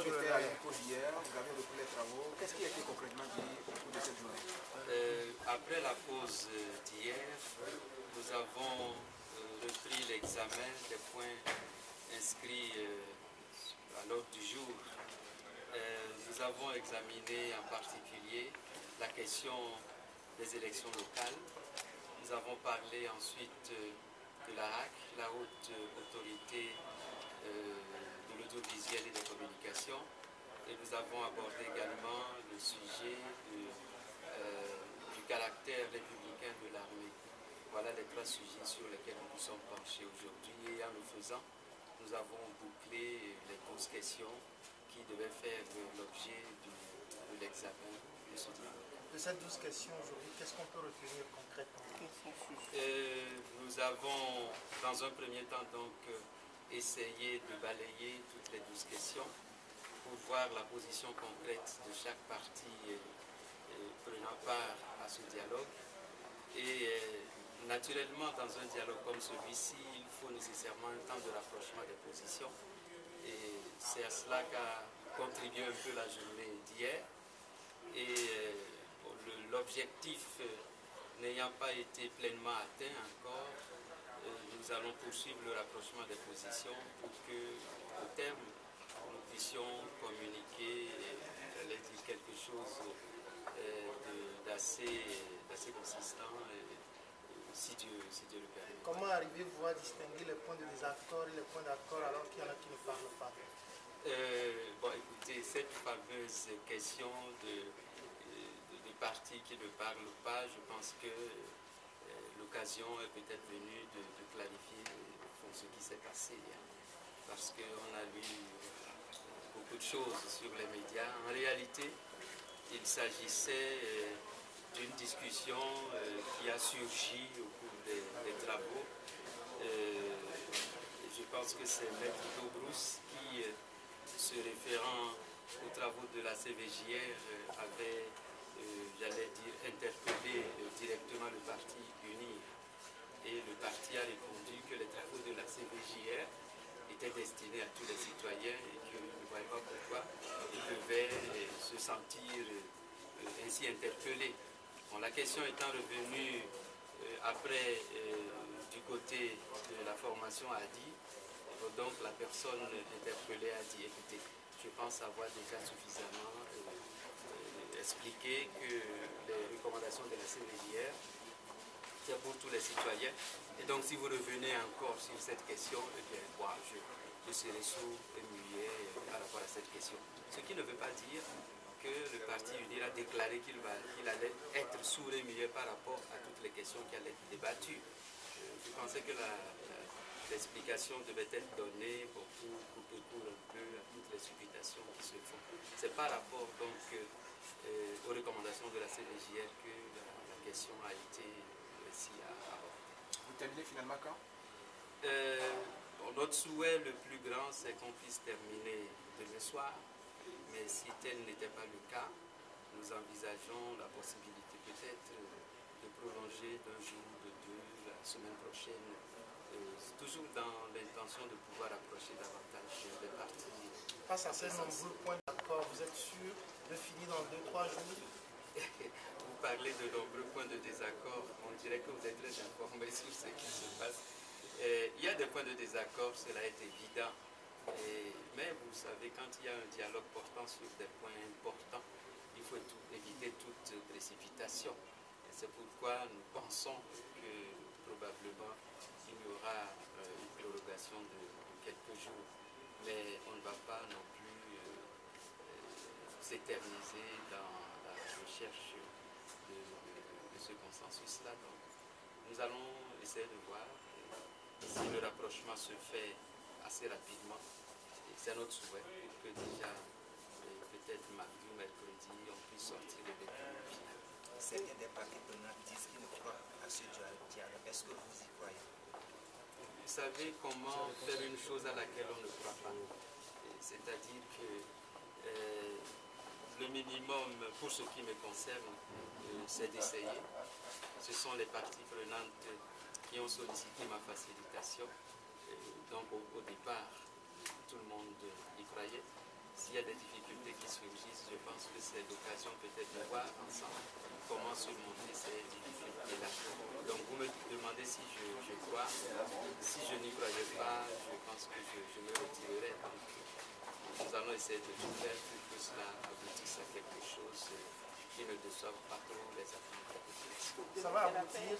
était à l'INCO hier, vous avez repris les travaux. Qu'est-ce qui a été concrètement dit au cours de cette journée? Après la pause d'hier, nous avons repris l'examen des points inscrits à l'ordre du jour. Nous avons examiné en particulier la question des élections locales. Nous avons parlé ensuite de la HAC, la Haute Autorité de l'Audiovisuel et des Communications. Et nous avons abordé également le sujet du caractère républicain de l'armée. Voilà les trois sujets sur lesquels nous nous sommes penchés aujourd'hui. Et en le faisant, nous avons bouclé les 12 questions qui devaient faire l'objet de l'examen de ce dialogue. De ces 12 questions aujourd'hui, qu'est-ce qu'on peut retenir concrètement? Nous avons, dans un premier temps, donc, essayé de balayer toutes les 12 questions pour voir la position concrète de chaque partie prenant part à ce dialogue. Et naturellement, dans un dialogue comme celui-ci, il faut nécessairement un temps de rapprochement des positions. Et c'est à cela qu'a contribué un peu la journée d'hier. Et l'objectif n'ayant pas été pleinement atteint encore, nous allons poursuivre le rapprochement des positions pour qu'au terme, nous puissions communiquer, j'allais dire quelque chose d'assez consistant, si Dieu le permet. Comment arrivez-vous à distinguer les points de désaccord et les points d'accord alors qu'il y en a qui ne parlent pas? Bon, écoutez, cette fameuse question de partis qui ne parlent pas, je pense que l'occasion est peut-être venue de clarifier ce qui s'est passé. Parce qu'on a lu beaucoup de choses sur les médias. En réalité, il s'agissait d'une discussion qui a surgi au cours des travaux. Je pense que c'est Maître Dobrousse qui, se référant aux travaux de la CVJR, avait, j'allais dire, interpellé directement le parti UNIR. Et le parti a répondu que les travaux de la CVJR étaient destinés à tous les citoyens et qu'ils ne voyaient pas pourquoi ils devaient se sentir ainsi interpellés. Bon, la question étant revenue après du côté de la formation a dit, donc la personne interpellée a dit, écoutez, je pense avoir déjà suffisamment expliqué que les recommandations de la CVJR, c'est pour tous les citoyens. Et donc si vous revenez encore sur cette question, eh bien, moi, je serai sourd et muet par rapport à cette question. Ce qui ne veut pas dire que le parti UNIR a déclaré qu'il allait être sourd et muet par rapport à toutes les questions qui allaient être débattues. Je pensais que l'explication devait être donnée pour couper court un peu à toutes les supputations qui se font. C'est par rapport donc aux recommandations de la CVJR que la question a été réussie à aborder. Vous terminez finalement quand? Notre souhait le plus grand, c'est qu'on puisse terminer demain soir, mais si tel n'était pas le cas, nous envisageons la possibilité peut-être de prolonger d'un jour, de deux, la semaine prochaine, toujours dans l'intention de pouvoir approcher davantage des parties. Face à ces nombreux points d'accord, vous êtes sûr de finir dans 2-3 jours? Vous parlez de nombreux points de désaccord, on dirait que vous êtes très informés sur ce qui se passe. Il y a des points de désaccord, cela est évident. Mais vous savez, quand il y a un dialogue portant sur des points importants, il faut éviter toute précipitation. C'est pourquoi nous pensons que probablement il y aura une prolongation de quelques jours. Mais on ne va pas non plus s'éterniser dans la recherche de ce consensus-là. Donc, nous allons essayer de voir si le rapprochement se fait assez rapidement. C'est notre souhait pour que déjà, peut-être mardi ou mercredi, on puisse sortir le document final. Certains des partis prenants disent qu'ils ne croient à ce dialogue. Est-ce que vous y croyez? Vous savez comment faire une chose à laquelle on ne croit pas. C'est-à-dire que le minimum, pour ce qui me concerne, c'est d'essayer. Ce sont les parties prenantes qui ont sollicité ma facilitation. Donc au départ, tout le monde y croyait. Si s'il y a des difficultés qui surgissent, je pense que c'est l'occasion peut-être de voir ensemble comment surmonter ces difficultés-là. Donc vous me demandez si je crois. Si je n'y croyais pas, je pense que je me retirerai. Donc, nous allons essayer de tout faire pour que cela aboutisse à quelque chose qui ne déçoive pas trop les attentes de la population. Ça va aboutir.